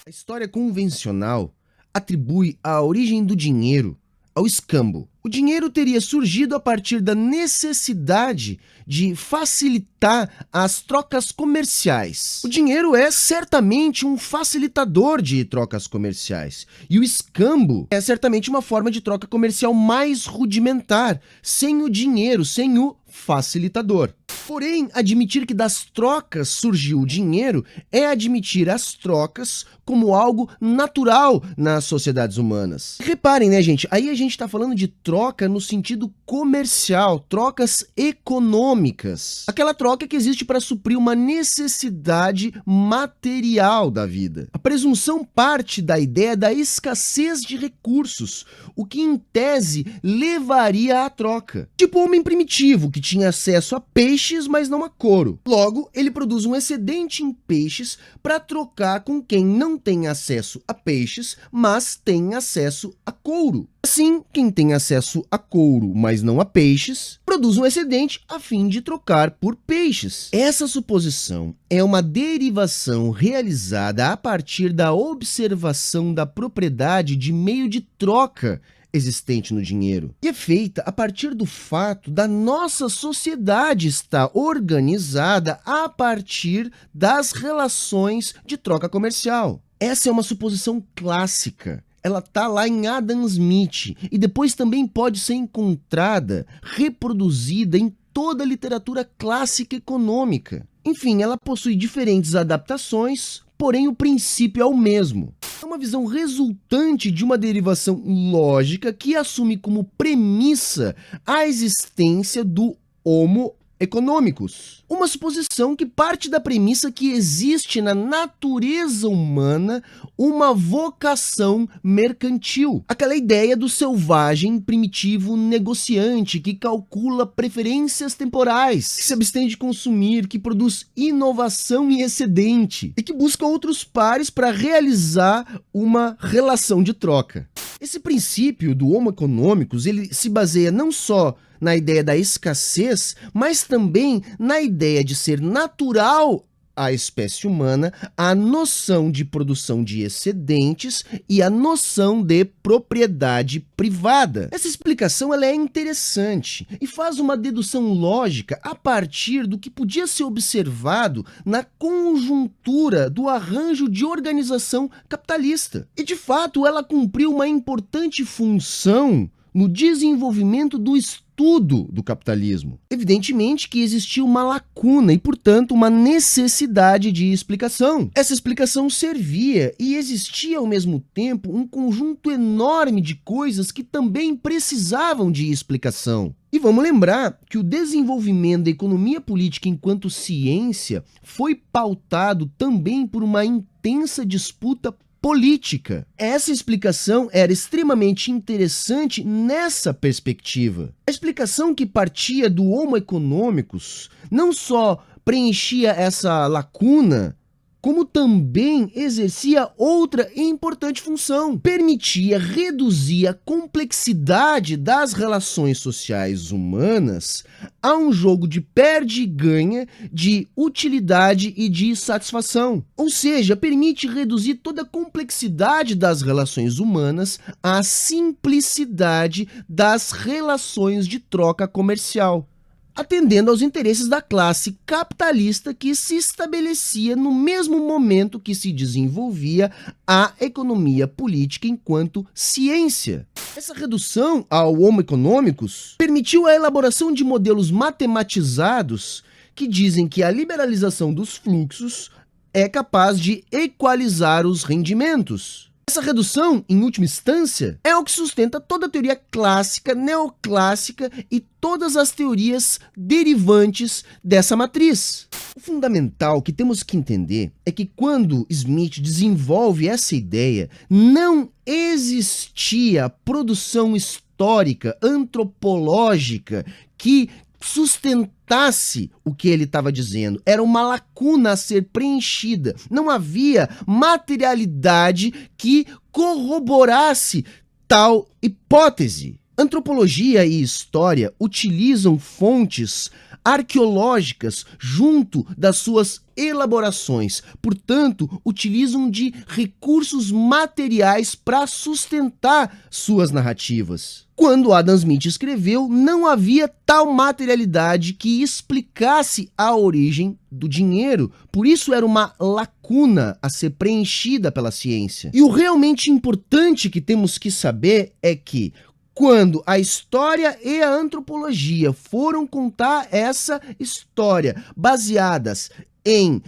A história convencional atribui a origem do dinheiro ao escambo. O dinheiro teria surgido a partir da necessidade de facilitar as trocas comerciais. O dinheiro é certamente um facilitador de trocas comerciais. E o escambo é certamente uma forma de troca comercial mais rudimentar, sem o dinheiro, sem o facilitador. Porém, admitir que das trocas surgiu o dinheiro é admitir as trocas como algo natural nas sociedades humanas. Reparem, né, gente? Aí a gente está falando de troca no sentido comercial, trocas econômicas. Aquela troca que existe para suprir uma necessidade material da vida. A presunção parte da ideia da escassez de recursos, o que em tese levaria à troca. Tipo o homem primitivo, que tinha acesso a peixes, mas não a couro. Logo, ele produz um excedente em peixes para trocar com quem não tem acesso a peixes, mas tem acesso a couro. Assim, quem tem acesso a couro, mas não a peixes, produz um excedente a fim de trocar por peixes. Essa suposição é uma derivação realizada a partir da observação da propriedade de meio de troca existente no dinheiro. E é feita a partir do fato da nossa sociedade estar organizada a partir das relações de troca comercial. Essa é uma suposição clássica. Ela está lá em Adam Smith e depois também pode ser encontrada, reproduzida em toda a literatura clássica econômica. Enfim, ela possui diferentes adaptações, porém o princípio é o mesmo. É uma visão resultante de uma derivação lógica que assume como premissa a existência do Homo econômicos. Uma suposição que parte da premissa que existe na natureza humana uma vocação mercantil. Aquela ideia do selvagem primitivo negociante que calcula preferências temporais, que se abstém de consumir, que produz inovação e excedente e que busca outros pares para realizar uma relação de troca. Esse princípio do Homo econômicos, ele se baseia não só na ideia da escassez, mas também na ideia de ser natural à espécie humana a noção de produção de excedentes e a noção de propriedade privada. Essa explicação ela é interessante e faz uma dedução lógica a partir do que podia ser observado na conjuntura do arranjo de organização capitalista. E, de fato, ela cumpriu uma importante função no desenvolvimento do estudo do capitalismo. Evidentemente que existia uma lacuna e, portanto, uma necessidade de explicação. Essa explicação servia e existia ao mesmo tempo um conjunto enorme de coisas que também precisavam de explicação. E vamos lembrar que o desenvolvimento da economia política enquanto ciência foi pautado também por uma intensa disputa política. Essa explicação era extremamente interessante nessa perspectiva. A explicação que partia do Homo econômicos não só preenchia essa lacuna, como também exercia outra importante função. Permitia reduzir a complexidade das relações sociais humanas a um jogo de perde e ganha, de utilidade e de satisfação. Ou seja, permite reduzir toda a complexidade das relações humanas à simplicidade das relações de troca comercial, atendendo aos interesses da classe capitalista que se estabelecia no mesmo momento que se desenvolvia a economia política enquanto ciência. Essa redução ao Homo econômicos permitiu a elaboração de modelos matematizados que dizem que a liberalização dos fluxos é capaz de equalizar os rendimentos. Essa redução, em última instância, é o que sustenta toda a teoria clássica, neoclássica e todas as teorias derivantes dessa matriz. O fundamental que temos que entender é que quando Smith desenvolve essa ideia, não existia produção histórica, antropológica, que sustentasse o que ele estava dizendo. Era uma lacuna a ser preenchida. Não havia materialidade que corroborasse tal hipótese. Antropologia e história utilizam fontes arqueológicas junto das suas elaborações, portanto, utilizam de recursos materiais para sustentar suas narrativas. Quando Adam Smith escreveu, não havia tal materialidade que explicasse a origem do dinheiro, por isso era uma lacuna a ser preenchida pela ciência. E o realmente importante que temos que saber é que, quando a história e a antropologia foram contar essa história baseadas em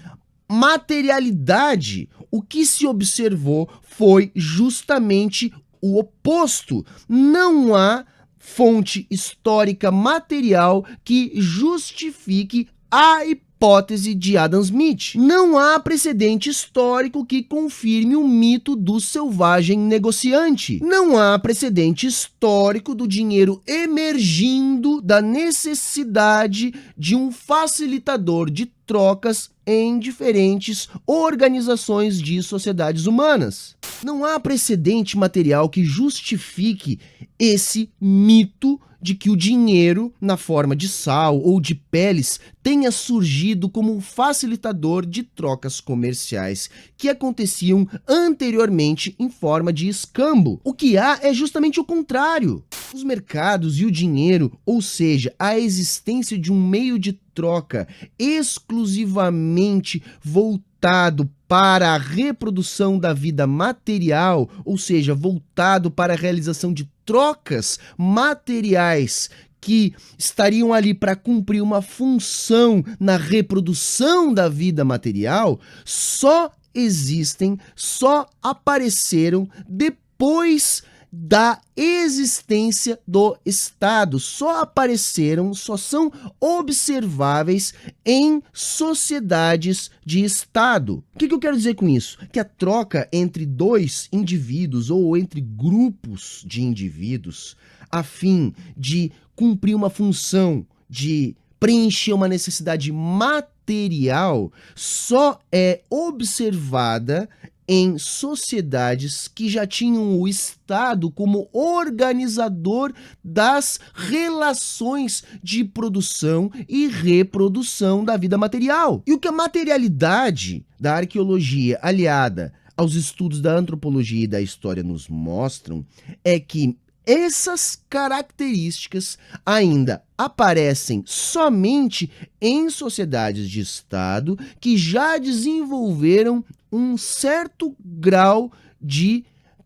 materialidade, o que se observou foi justamente o oposto. Não há fonte histórica material que justifique a hipótese de Adam Smith. Não há precedente histórico que confirme o mito do selvagem negociante. Não há precedente histórico do dinheiro emergindo da necessidade de um facilitador de trocas em diferentes organizações de sociedades humanas. Não há precedente material que justifique esse mito de que o dinheiro, na forma de sal ou de peles, tenha surgido como um facilitador de trocas comerciais que aconteciam anteriormente em forma de escambo. O que há é justamente o contrário. Os mercados e o dinheiro, ou seja, a existência de um meio de troca exclusivamente voltado para a reprodução da vida material, ou seja, voltado para a realização de trocas materiais que estariam ali para cumprir uma função na reprodução da vida material, só existem, só apareceram depois da existência do Estado, só apareceram, só são observáveis em sociedades de Estado. O que eu quero dizer com isso? Que a troca entre dois indivíduos ou entre grupos de indivíduos a fim de cumprir uma função, de preencher uma necessidade material, só é observada em sociedades que já tinham o Estado como organizador das relações de produção e reprodução da vida material. E o que a materialidade da arqueologia aliada aos estudos da antropologia e da história nos mostram é que essas características ainda aparecem somente em sociedades de Estado que já desenvolveram um certo grau de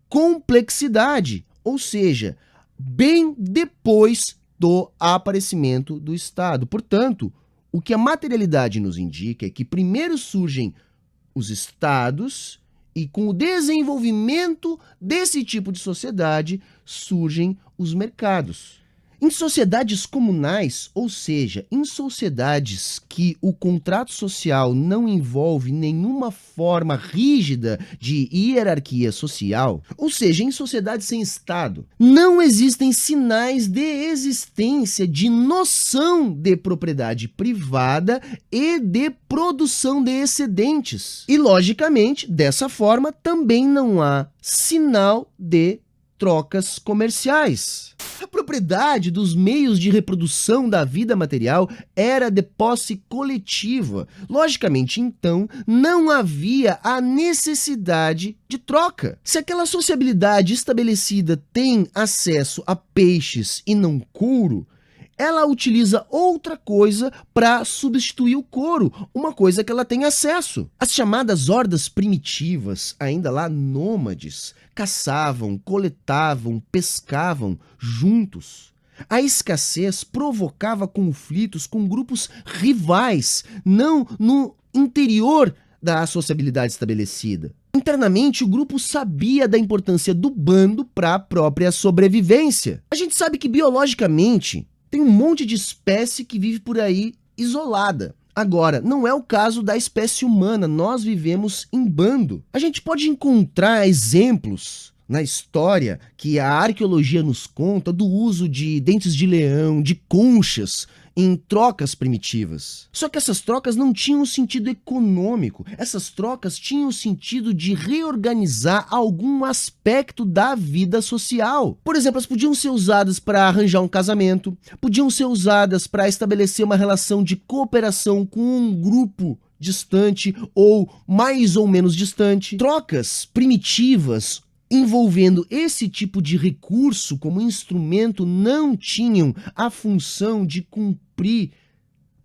complexidade, ou seja, bem depois do aparecimento do Estado. Portanto, o que a materialidade nos indica é que primeiro surgem os Estados e com o desenvolvimento desse tipo de sociedade surgem os mercados. Em sociedades comunais, ou seja, em sociedades que o contrato social não envolve nenhuma forma rígida de hierarquia social, ou seja, em sociedades sem Estado, não existem sinais de existência de noção de propriedade privada e de produção de excedentes. E, logicamente, dessa forma, também não há sinal de trocas comerciais. A propriedade dos meios de reprodução da vida material era de posse coletiva. Logicamente, então, não havia a necessidade de troca. Se aquela sociabilidade estabelecida tem acesso a peixes e não couro, ela utiliza outra coisa para substituir o couro, uma coisa que ela tem acesso. As chamadas hordas primitivas, ainda lá nômades, caçavam, coletavam, pescavam juntos. A escassez provocava conflitos com grupos rivais, não no interior da sociabilidade estabelecida. Internamente, o grupo sabia da importância do bando para a própria sobrevivência. A gente sabe que biologicamente tem um monte de espécie que vive por aí isolada. Agora, não é o caso da espécie humana, nós vivemos em bando. A gente pode encontrar exemplos na história que a arqueologia nos conta do uso de dentes de leão, de conchas, em trocas primitivas. Só que essas trocas não tinham sentido econômico, essas trocas tinham o sentido de reorganizar algum aspecto da vida social. Por exemplo, elas podiam ser usadas para arranjar um casamento, podiam ser usadas para estabelecer uma relação de cooperação com um grupo distante ou mais ou menos distante. Trocas primitivas envolvendo esse tipo de recurso como instrumento não tinham a função de cumprir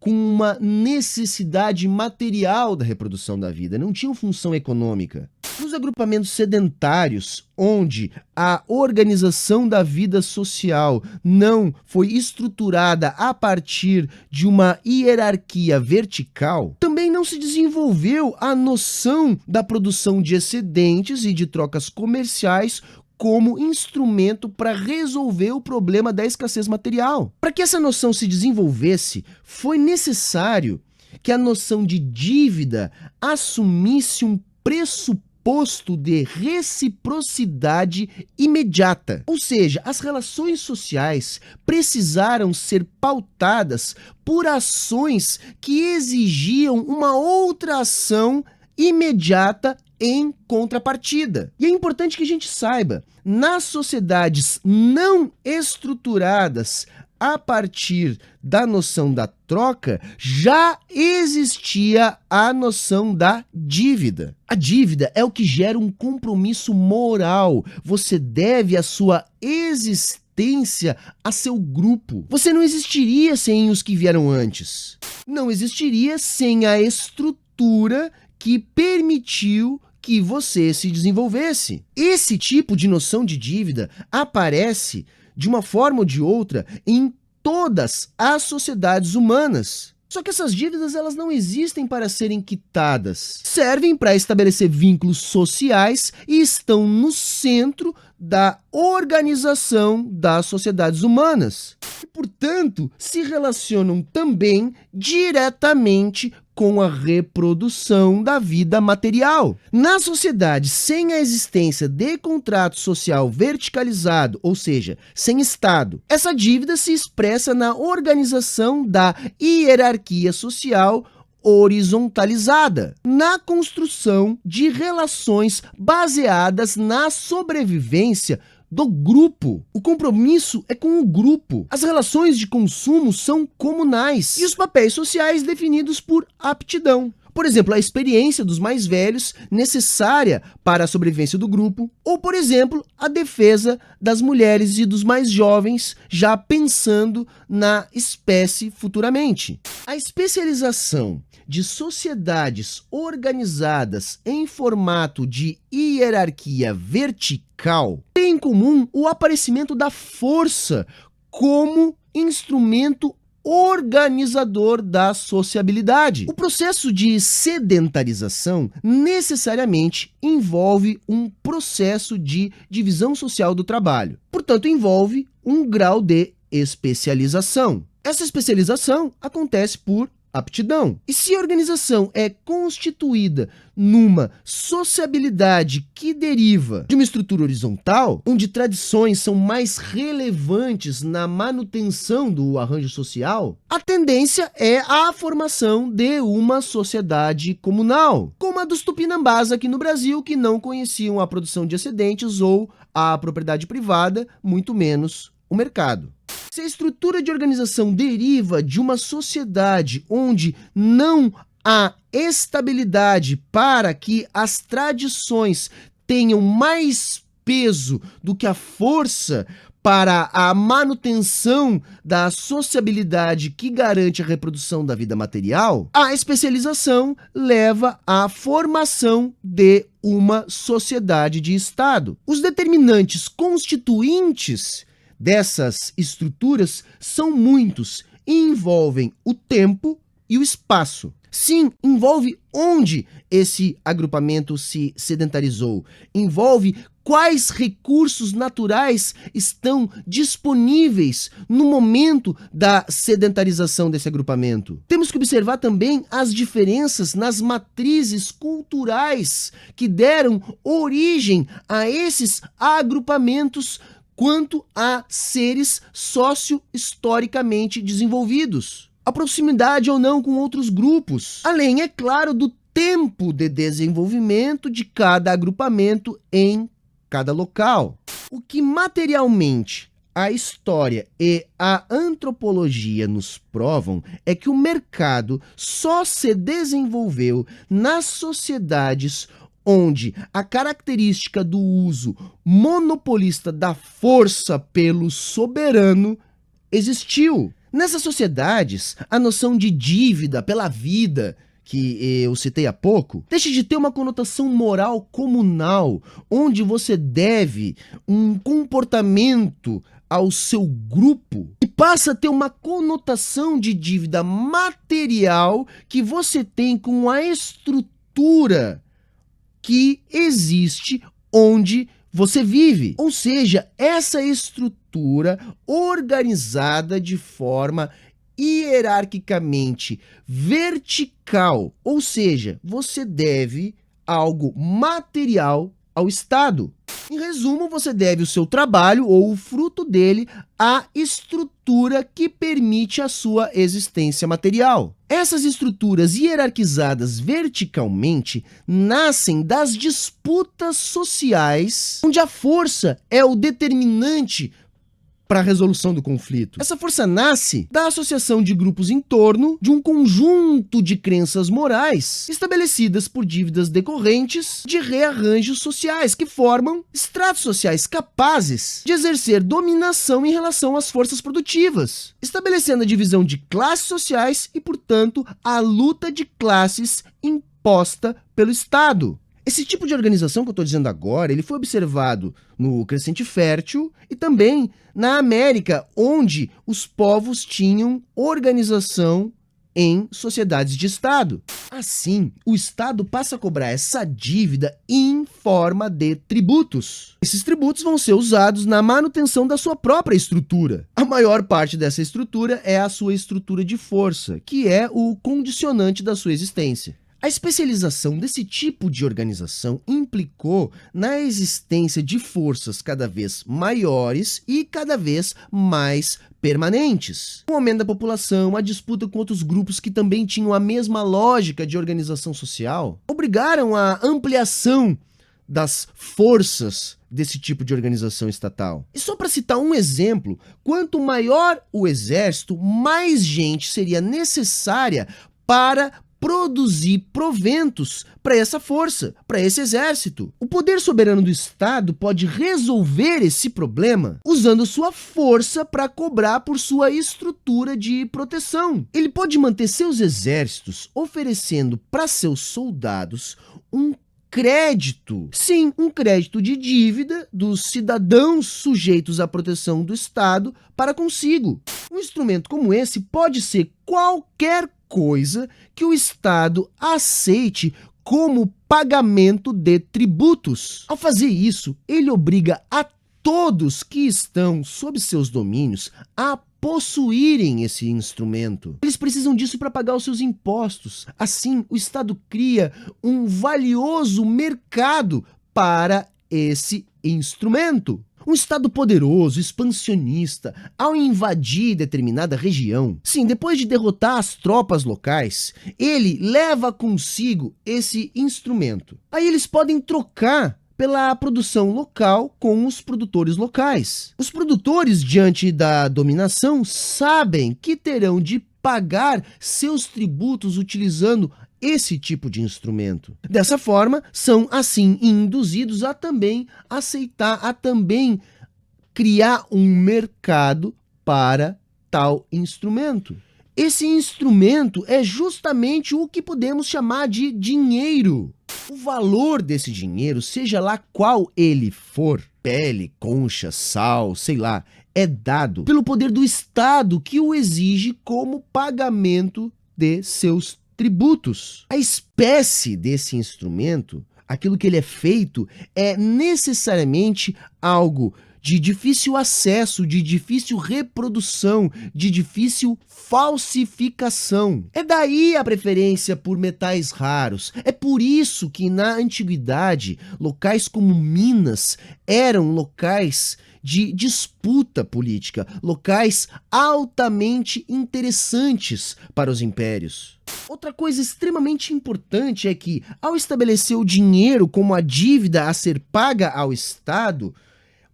com uma necessidade material da reprodução da vida, não tinham função econômica. Nos agrupamentos sedentários, onde a organização da vida social não foi estruturada a partir de uma hierarquia vertical, também não se desenvolveu a noção da produção de excedentes e de trocas comerciais como instrumento para resolver o problema da escassez material. Para que essa noção se desenvolvesse, foi necessário que a noção de dívida assumisse um pressuposto de reciprocidade imediata. Ou seja, as relações sociais precisaram ser pautadas por ações que exigiam uma outra ação imediata em contrapartida. E é importante que a gente saiba, nas sociedades não estruturadas a partir da noção da troca, já existia a noção da dívida. A dívida é o que gera um compromisso moral. Você deve a sua existência a seu grupo. Você não existiria sem os que vieram antes. Não existiria sem a estrutura que permitiu que você se desenvolvesse. Esse tipo de noção de dívida aparece de uma forma ou de outra em todas as sociedades humanas. Só que essas dívidas elas não existem para serem quitadas. Servem para estabelecer vínculos sociais e estão no centro da organização das sociedades humanas. E, portanto, se relacionam também diretamente com a reprodução da vida material. Na sociedade sem a existência de contrato social verticalizado, ou seja, sem Estado, essa dívida se expressa na organização da hierarquia social horizontalizada, na construção de relações baseadas na sobrevivência do grupo. O compromisso é com o grupo. As relações de consumo são comunais e os papéis sociais definidos por aptidão. Por exemplo, a experiência dos mais velhos necessária para a sobrevivência do grupo, ou, por exemplo, a defesa das mulheres e dos mais jovens, já pensando na espécie futuramente. A especialização de sociedades organizadas em formato de hierarquia vertical tem em comum o aparecimento da força como instrumento organizador da sociabilidade. O processo de sedentarização necessariamente envolve um processo de divisão social do trabalho. Portanto, envolve um grau de especialização. Essa especialização acontece por aptidão. E se a organização é constituída numa sociabilidade que deriva de uma estrutura horizontal, onde tradições são mais relevantes na manutenção do arranjo social, a tendência é a formação de uma sociedade comunal, como a dos tupinambás aqui no Brasil, que não conheciam a produção de excedentes ou a propriedade privada, muito menos o mercado. Se a estrutura de organização deriva de uma sociedade onde não há estabilidade para que as tradições tenham mais peso do que a força para a manutenção da sociabilidade que garante a reprodução da vida material, a especialização leva à formação de uma sociedade de Estado. Os determinantes constituintes dessas estruturas são muitos e envolvem o tempo e o espaço. Sim, envolve onde esse agrupamento se sedentarizou, envolve quais recursos naturais estão disponíveis no momento da sedentarização desse agrupamento. Temos que observar também as diferenças nas matrizes culturais que deram origem a esses agrupamentos quanto a seres socio-historicamente desenvolvidos. A proximidade ou não com outros grupos, além, é claro, do tempo de desenvolvimento de cada agrupamento em cada local. O que materialmente a história e a antropologia nos provam é que o mercado só se desenvolveu nas sociedades onde a característica do uso monopolista da força pelo soberano existiu. Nessas sociedades, a noção de dívida pela vida, que eu citei há pouco, deixa de ter uma conotação moral comunal, onde você deve um comportamento ao seu grupo, e passa a ter uma conotação de dívida material que você tem com a estrutura que existe onde você vive. Ou seja, essa estrutura organizada de forma hierarquicamente vertical, ou seja, você deve algo material ao Estado. Em resumo, você deve o seu trabalho ou o fruto dele à estrutura que permite a sua existência material. Essas estruturas hierarquizadas verticalmente nascem das disputas sociais, onde a força é o determinante para a resolução do conflito. Essa força nasce da associação de grupos em torno de um conjunto de crenças morais estabelecidas por dívidas decorrentes de rearranjos sociais que formam estratos sociais capazes de exercer dominação em relação às forças produtivas, estabelecendo a divisão de classes sociais e, portanto, a luta de classes imposta pelo Estado. Esse tipo de organização que eu estou dizendo agora, ele foi observado no Crescente Fértil e também na América, onde os povos tinham organização em sociedades de Estado. Assim, o Estado passa a cobrar essa dívida em forma de tributos. Esses tributos vão ser usados na manutenção da sua própria estrutura. A maior parte dessa estrutura é a sua estrutura de força, que é o condicionante da sua existência. A especialização desse tipo de organização implicou na existência de forças cada vez maiores e cada vez mais permanentes. O aumento da população, a disputa com outros grupos que também tinham a mesma lógica de organização social, obrigaram a ampliação das forças desse tipo de organização estatal. E só para citar um exemplo, quanto maior o exército, mais gente seria necessária para produzir proventos para essa força, para esse exército. O poder soberano do Estado pode resolver esse problema usando sua força para cobrar por sua estrutura de proteção. Ele pode manter seus exércitos oferecendo para seus soldados um crédito. Sim, um crédito de dívida dos cidadãos sujeitos à proteção do Estado para consigo. Um instrumento como esse pode ser qualquer coisa que o Estado aceite como pagamento de tributos. Ao fazer isso, ele obriga a todos que estão sob seus domínios a possuírem esse instrumento. Eles precisam disso para pagar os seus impostos. Assim, o Estado cria um valioso mercado para esse instrumento. Um Estado poderoso, expansionista, ao invadir determinada região, sim, depois de derrotar as tropas locais, ele leva consigo esse instrumento. Aí eles podem trocar pela produção local com os produtores locais. Os produtores, diante da dominação, sabem que terão de pagar seus tributos utilizando esse tipo de instrumento. Dessa forma, são assim induzidos a também aceitar, a também criar um mercado para tal instrumento. Esse instrumento é justamente o que podemos chamar de dinheiro. O valor desse dinheiro, seja lá qual ele for, pele, concha, sal, sei lá, é dado pelo poder do Estado que o exige como pagamento de seus tributos. A espécie desse instrumento, aquilo que ele é feito, é necessariamente algo de difícil acesso, de difícil reprodução, de difícil falsificação. É daí a preferência por metais raros. É por isso que na antiguidade, locais como Minas eram locais de disputa política, locais altamente interessantes para os impérios. Outra coisa extremamente importante é que, ao estabelecer o dinheiro como a dívida a ser paga ao Estado,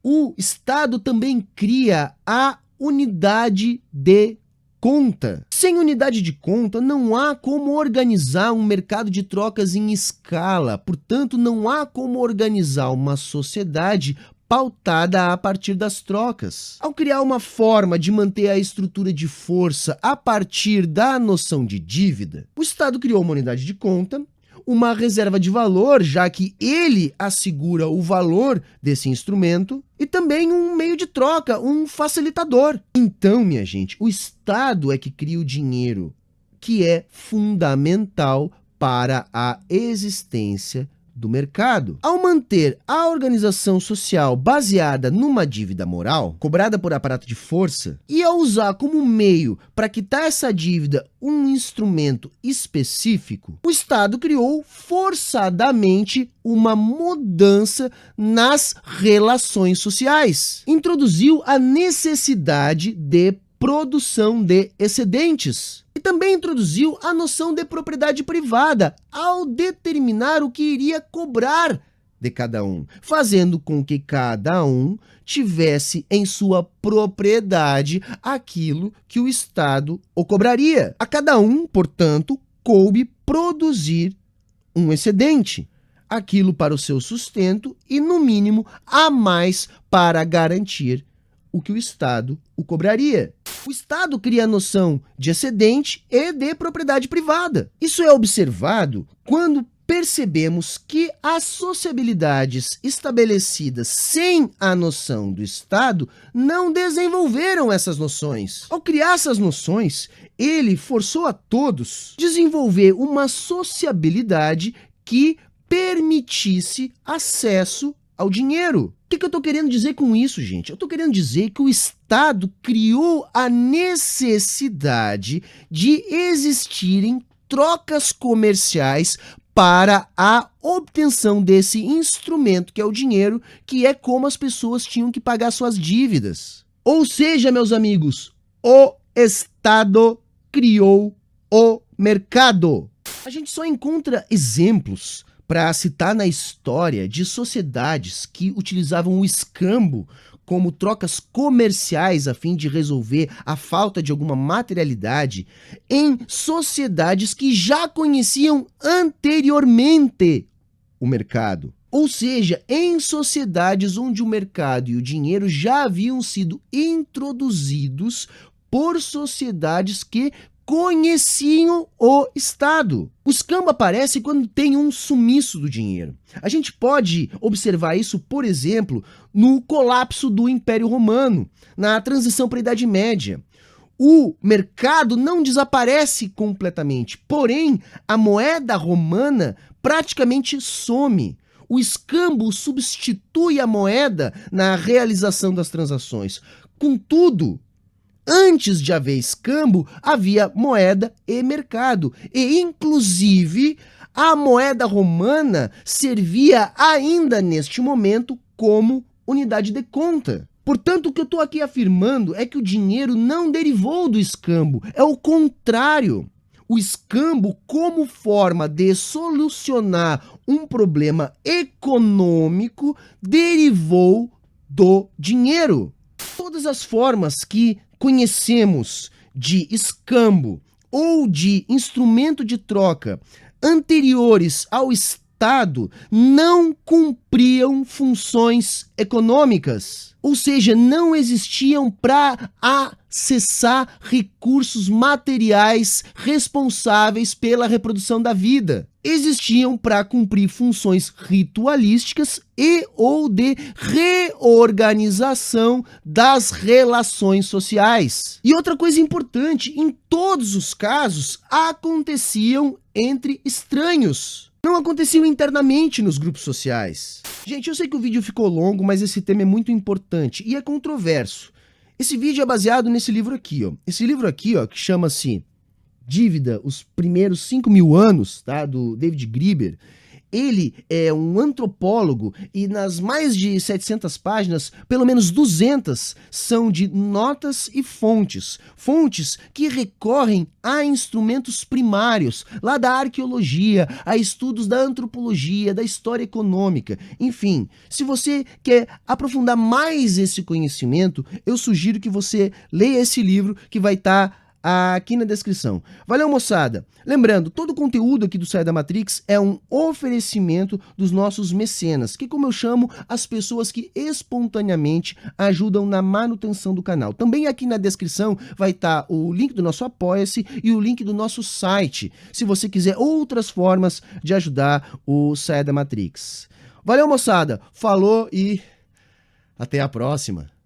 o Estado também cria a unidade de conta. Sem unidade de conta, não há como organizar um mercado de trocas em escala. Portanto, não há como organizar uma sociedade pautada a partir das trocas. Ao criar uma forma de manter a estrutura de força a partir da noção de dívida, o Estado criou uma unidade de conta, uma reserva de valor, já que ele assegura o valor desse instrumento, e também um meio de troca, um facilitador. Então, minha gente, o Estado é que cria o dinheiro, que é fundamental para a existência do mercado. Ao manter a organização social baseada numa dívida moral, cobrada por aparato de força, e ao usar como meio para quitar essa dívida um instrumento específico, o Estado criou forçadamente uma mudança nas relações sociais. Introduziu a necessidade de produção de excedentes. E também introduziu a noção de propriedade privada ao determinar o que iria cobrar de cada um, fazendo com que cada um tivesse em sua propriedade aquilo que o Estado o cobraria. A cada um, portanto, coube produzir um excedente, aquilo para o seu sustento e, no mínimo, a mais para garantir o que o Estado o cobraria. O Estado cria a noção de excedente e de propriedade privada. Isso é observado quando percebemos que as sociabilidades estabelecidas sem a noção do Estado não desenvolveram essas noções. Ao criar essas noções, ele forçou a todos a desenvolver uma sociabilidade que permitisse acesso ao dinheiro. O que eu estou querendo dizer com isso, gente? Eu estou querendo dizer que o Estado criou a necessidade de existirem trocas comerciais para a obtenção desse instrumento, que é o dinheiro, que é como as pessoas tinham que pagar suas dívidas. Ou seja, meus amigos, o Estado criou o mercado. A gente só encontra exemplos para citar na história de sociedades que utilizavam o escambo como trocas comerciais a fim de resolver a falta de alguma materialidade em sociedades que já conheciam anteriormente o mercado. Ou seja, em sociedades onde o mercado e o dinheiro já haviam sido introduzidos por sociedades que conheciam o Estado. O escambo aparece quando tem um sumiço do dinheiro. A gente pode observar isso, por exemplo, no colapso do Império Romano, na transição para a Idade Média. O mercado não desaparece completamente, porém, a moeda romana praticamente some. O escambo substitui a moeda na realização das transações. Contudo, antes de haver escambo, havia moeda e mercado. E, inclusive, a moeda romana servia ainda neste momento como unidade de conta. Portanto, o que eu estou aqui afirmando é que o dinheiro não derivou do escambo. É o contrário. O escambo, como forma de solucionar um problema econômico, derivou do dinheiro. Todas as formas que conhecemos de escambo ou de instrumento de troca anteriores ao Estado não cumpriam funções econômicas, ou seja, não existiam para acessar recursos materiais responsáveis pela reprodução da vida. Existiam para cumprir funções ritualísticas e ou de reorganização das relações sociais. E outra coisa importante, em todos os casos, aconteciam entre estranhos. Não aconteciam internamente nos grupos sociais. Gente, eu sei que o vídeo ficou longo, mas esse tema é muito importante e é controverso. Esse vídeo é baseado nesse livro aqui, ó. Esse livro aqui, ó, que chama-se Dívida, os primeiros 5.000 anos, tá? Do David Graeber. Ele é um antropólogo e nas mais de 700 páginas, pelo menos 200 são de notas e fontes. Fontes que recorrem a instrumentos primários, lá da arqueologia, a estudos da antropologia, da história econômica. Enfim, se você quer aprofundar mais esse conhecimento, eu sugiro que você leia esse livro que vai estar aqui na descrição. Valeu, moçada! Lembrando, todo o conteúdo aqui do Saia da Matrix é um oferecimento dos nossos mecenas, que como eu chamo, as pessoas que espontaneamente ajudam na manutenção do canal. Também aqui na descrição vai estar o link do nosso Apoia-se e o link do nosso site, se você quiser outras formas de ajudar o Saia da Matrix. Valeu, moçada! Falou e até a próxima!